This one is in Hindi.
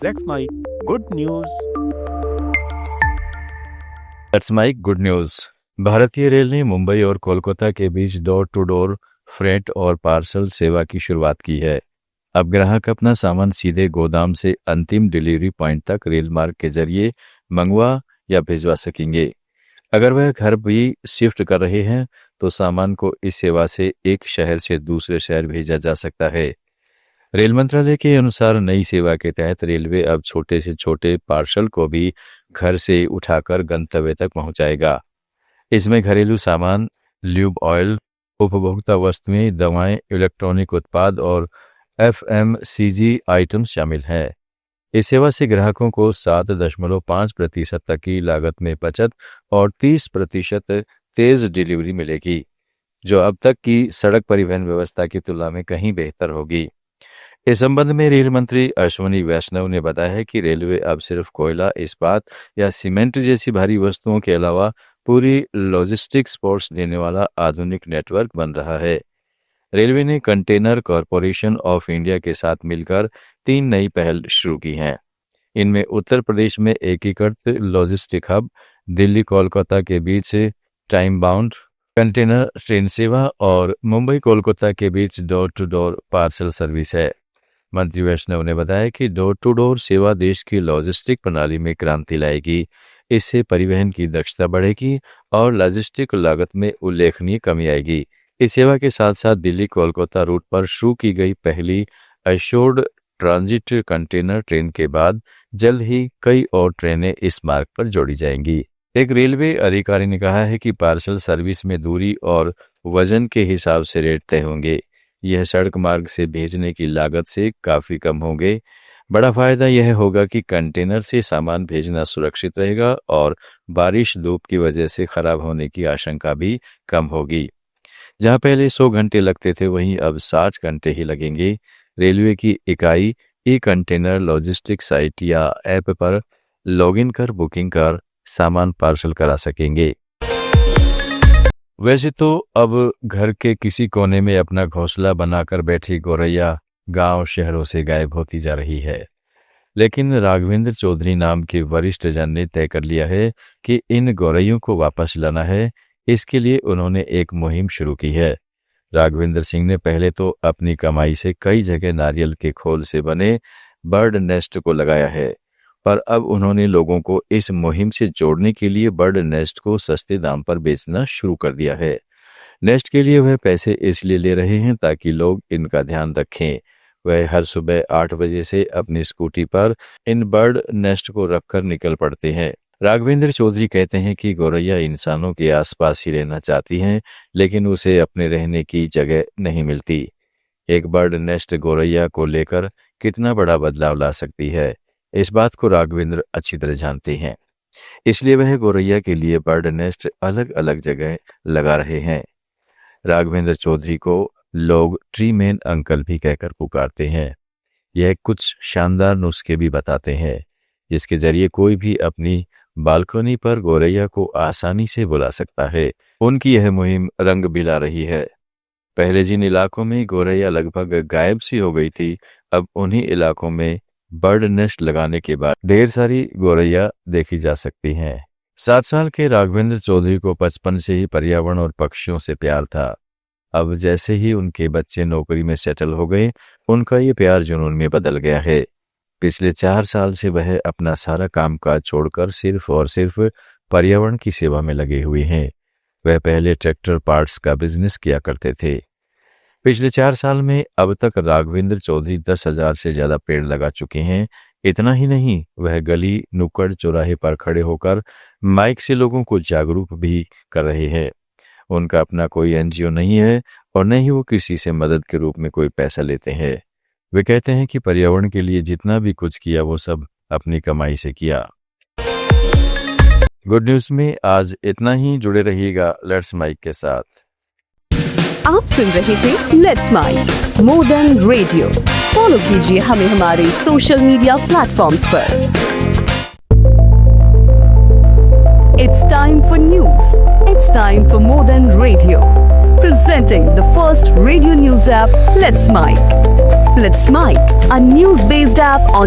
That's my good news. That's my good news. भारतीय रेल ने मुंबई और कोलकाता के बीच डोर टू डोर फ्रेट और पार्सल सेवा की शुरुआत की है। अब ग्राहक अपना सामान सीधे गोदाम से अंतिम डिलीवरी पॉइंट तक रेल मार्ग के जरिए मंगवा या भिजवा सकेंगे। अगर वह घर भी शिफ्ट कर रहे हैं तो सामान को इस सेवा से एक शहर से दूसरे शहर भेजा जा सकता है। रेल मंत्रालय के अनुसार नई सेवा के तहत रेलवे अब छोटे से छोटे पार्सल को भी घर से उठाकर गंतव्य तक पहुंचाएगा। इसमें घरेलू सामान, ल्यूब ऑयल, उपभोक्ता वस्तुएं, दवाएं, इलेक्ट्रॉनिक उत्पाद और FMCG आइटम शामिल हैं। इस सेवा से ग्राहकों को 7.5% तक की लागत में बचत और 30% तेज डिलीवरी मिलेगी, जो अब तक की सड़क परिवहन व्यवस्था की तुलना में कहीं बेहतर होगी। इस संबंध में रेल मंत्री अश्विनी वैष्णव ने बताया है कि रेलवे अब सिर्फ कोयला, इस्पात या सीमेंट जैसी भारी वस्तुओं के अलावा पूरी लॉजिस्टिक्स स्पोर्ट्स देने वाला आधुनिक नेटवर्क बन रहा है। रेलवे ने कंटेनर कॉरपोरेशन ऑफ इंडिया के साथ मिलकर 3 नई पहल शुरू की हैं। इनमें उत्तर प्रदेश में एकीकृत लॉजिस्टिक हब, दिल्ली कोलकाता के बीच टाइम बाउंड कंटेनर ट्रेन सेवा और मुंबई कोलकाता के बीच door to door parcel service है। मंत्री वैष्णव ने बताया कि डोर टू डोर सेवा देश की लॉजिस्टिक प्रणाली में क्रांति लाएगी। इससे परिवहन की दक्षता बढ़ेगी और लॉजिस्टिक लागत में उल्लेखनीय कमी आएगी। इस सेवा के साथ साथ दिल्ली कोलकाता रूट पर शुरू की गई पहली एश्योर्ड ट्रांजिट कंटेनर ट्रेन के बाद जल्द ही कई और ट्रेनें इस मार्ग पर जोड़ी जाएंगी। एक रेलवे अधिकारी ने कहा है कि पार्सल सर्विस में दूरी और वजन के हिसाब से रेट तय होंगे। यह सड़क मार्ग से भेजने की लागत से काफ़ी कम होंगे। बड़ा फायदा यह होगा कि कंटेनर से सामान भेजना सुरक्षित रहेगा और बारिश धूप की वजह से खराब होने की आशंका भी कम होगी। जहां पहले 100 घंटे लगते थे वहीं अब 60 घंटे ही लगेंगे। रेलवे की इकाई ई कंटेनर लॉजिस्टिक साइट या ऐप पर लॉगिन कर बुकिंग कर सामान पार्सल करा सकेंगे। वैसे तो अब घर के किसी कोने में अपना घोंसला बनाकर बैठी गौरैया गांव शहरों से गायब होती जा रही है, लेकिन राघवेंद्र चौधरी नाम के वरिष्ठ जन ने तय कर लिया है कि इन गौरैयों को वापस लाना है। इसके लिए उन्होंने एक मुहिम शुरू की है। राघवेंद्र सिंह ने पहले तो अपनी कमाई से कई जगह नारियल के खोल से बने बर्ड नेस्ट को लगाया है, पर अब उन्होंने लोगों को इस मुहिम से जोड़ने के लिए बर्ड नेस्ट को सस्ते दाम पर बेचना शुरू कर दिया है। नेस्ट के लिए वह पैसे इसलिए ले रहे हैं ताकि लोग इनका ध्यान रखें। वह हर सुबह 8 बजे से अपनी स्कूटी पर इन बर्ड नेस्ट को रखकर निकल पड़ते हैं। राघवेंद्र चौधरी कहते हैं कि गौरैया इंसानों के आसपास ही रहना चाहती हैं, लेकिन उसे अपने रहने की जगह नहीं मिलती। एक बर्ड नेस्ट गौरैया को लेकर कितना बड़ा बदलाव ला सकती है, इस बात को राघवेंद्र अच्छी तरह जानते हैं। इसलिए वह गौरैया के लिए बर्ड नेस्ट अलग अलग जगह लगा रहे हैं। राघवेंद्र चौधरी को लोग ट्री मैन अंकल भी कहकर पुकारते हैं। यह कुछ शानदार नुस्खे भी बताते हैं, जिसके जरिए कोई भी अपनी बालकनी पर गौरैया को आसानी से बुला सकता है। उनकी यह मुहिम रंग भी ला रही है। पहले जिन इलाकों में गौरैया लगभग गायब सी हो गई थी, अब उन्हीं इलाकों में बर्ड नेस्ट लगाने के बाद ढेर सारी गौरैया देखी जा सकती हैं। 7 साल के राघवेंद्र चौधरी को बचपन से ही पर्यावरण और पक्षियों से प्यार था। अब जैसे ही उनके बच्चे नौकरी में सेटल हो गए, उनका ये प्यार जुनून में बदल गया है। पिछले 4 साल से वह अपना सारा कामकाज छोड़कर सिर्फ और सिर्फ पर्यावरण की सेवा में लगे हुए हैं। वह पहले ट्रैक्टर पार्ट्स का बिजनेस किया करते थे। पिछले 4 साल में अब तक राघवेंद्र चौधरी 10,000 से ज्यादा पेड़ लगा चुके हैं। इतना ही नहीं, वह गली नुक्कड़ चौराहे पर खड़े होकर माइक से लोगों को जागरूक भी कर रहे हैं। उनका अपना कोई NGO नहीं है और न ही वो किसी से मदद के रूप में कोई पैसा लेते हैं। वे कहते हैं कि पर्यावरण के लिए जितना भी कुछ किया वो सब अपनी कमाई से किया। गुड न्यूज में आज इतना ही। जुड़े रहिएगा लेट्स माइक के साथ। आप सुन रहे थे let's make more than radio. Follow कीजिए हमें हमारे सोशल मीडिया प्लेटफॉर्म्स पर। It's time for news. It's time for more than radio. Presenting the first radio news app, Let's Mic. Let's Mic, a news-based app on